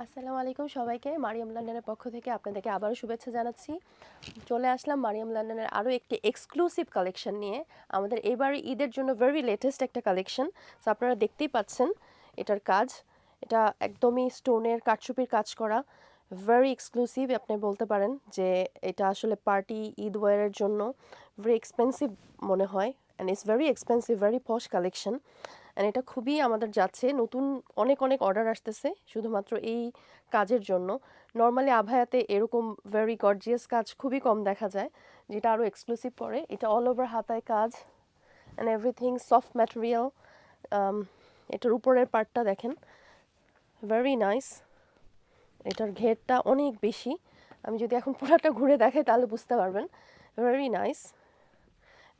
আসসালামু আলাইকুম সবাইকে। মারিয়াম লন্ডনের পক্ষ থেকে আপনাদেরকে আবারও শুভেচ্ছা জানাচ্ছি। চলে আসলাম মারিয়াম লন্ডনের আরও একটি এক্সক্লুসিভ কালেকশন নিয়ে। আমাদের এবার ঈদের জন্য ভেরি লেটেস্ট একটা কালেকশন। সো আপনারা দেখতেই পাচ্ছেন এটার কাজ। এটা একদমই স্টোনের কারচুপির কাজ করা, ভেরি এক্সক্লুসিভ। আপনি বলতে পারেন যে এটা আসলে পার্টি ঈদ ওয়ারের জন্য ভেরি এক্সপেন্সিভ মনে হয়, and it's very expensive, very posh collection. And এটা খুবই আমাদের যাচ্ছে, নতুন অনেক অনেক অর্ডার আসতেছে শুধুমাত্র এই কাজের জন্য। নর্মালি আভায়াতে এরকম ভেরি গর্জিয়াস কাজ খুবই কম দেখা যায়, যেটা আরও এক্সক্লুসিভ করে। এটা অল ওভার হাতায় কাজ অ্যান্ড এভরিথিং সফট ম্যাটেরিয়াল। এটার উপরের পার্টটা দেখেন, ভেরি নাইস। এটার ঘেরটা অনেক বেশি, আমি যদি এখন পুরাটা ঘুরে দেখাই তাহলে বুঝতে পারবেন। Very nice.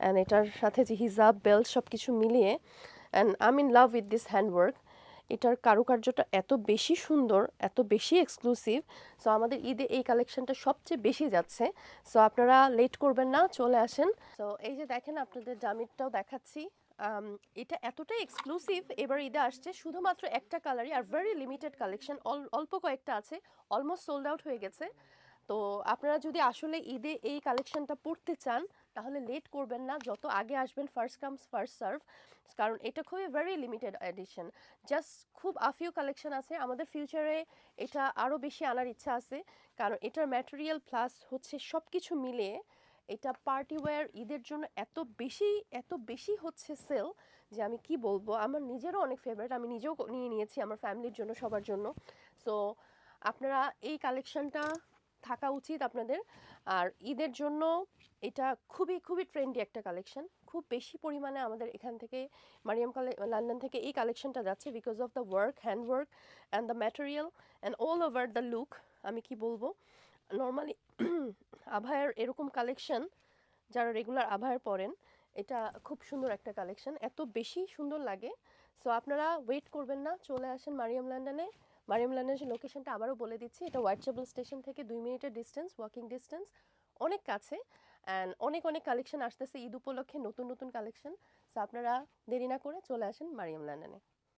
অ্যান্ড এটার সাথে যে হিজাব বেল্ট সব কিছু মিলিয়ে, and I am in love with this handwork. এটার কারুকার্যটা এত বেশি সুন্দর, এত বেশি এক্সক্লুসিভ। সো আমাদের ঈদে এই কালেকশনটা সবচেয়ে বেশি যাচ্ছে। সো আপনারা লেট করবেন না, চলে আসেন। সো এই যে দেখেন, আপনাদের জামিরটাও দেখাচ্ছি। এটা এতটাই এক্সক্লুসিভ, এবার ঈদে আসছে শুধুমাত্র একটা কালারই, আর ভেরি লিমিটেড কালেকশন, অল্প কয়েকটা আছে, অলমোস্ট সোল্ড আউট হয়ে গেছে। তো আপনারা যদি আসলে ঈদে এই কালেকশনটা পড়তে চান তাহলে লেট করবেন না, যত আগে আসবেন ফার্স্ট কামস ফার্স্ট সার্ভ, কারণ এটা খুবই ভেরি লিমিটেড এডিশন। জাস্ট খুব আফিউ কালেকশন আছে। আমাদের ফিউচারে এটা আরও বেশি আনার ইচ্ছা আছে, কারণ এটার ম্যাটেরিয়াল প্লাস হচ্ছে সব কিছু মিলিয়ে এটা পার্টি ওয়্যার ঈদের জন্য এত বেশি হচ্ছে সেল, যে আমি কি বলবো। আমার নিজেরও অনেক ফেভারিট, আমি নিজেও নিয়ে নিয়েছি আমার ফ্যামিলির জন্য, সবার জন্য। সো আপনারা এই কালেকশনটা থাকা উচিত আপনাদের। আর ঈদের জন্য এটা খুবই খুবই ট্রেন্ডি একটা কালেকশন। খুব বেশি পরিমাণে আমাদের এখান থেকে লন্ডন থেকে এই কালেকশনটা যাচ্ছে, because of the work, hand work and the material and all over the look. আমি কি বলবো, নর্মালি আভায়ার এরকম কালেকশন যারা রেগুলার আভায়ার পরেন, এটা খুব সুন্দর একটা কালেকশন, এত বেশি সুন্দর লাগে। সো আপনারা ওয়েট করবেন না, চলে আসেন মারিয়াম লন্ডনে। মারিয়াম লন্ডনের লোকেশনটা আবারও বলে দিচ্ছি, এটা হোয়াইটচ্যাপেল স্টেশন থেকে 2 মিনিটের ডিস্টেন্স, ওয়াকিং ডিস্টেন্স, অনেক কাছে। অ্যান্ড অনেক অনেক কালেকশন আসতেছে ঈদ উপলক্ষে, নতুন নতুন কালেকশন। সো আপনারা দেরি না করে চলে আসেন মারিয়াম লন্ডনে।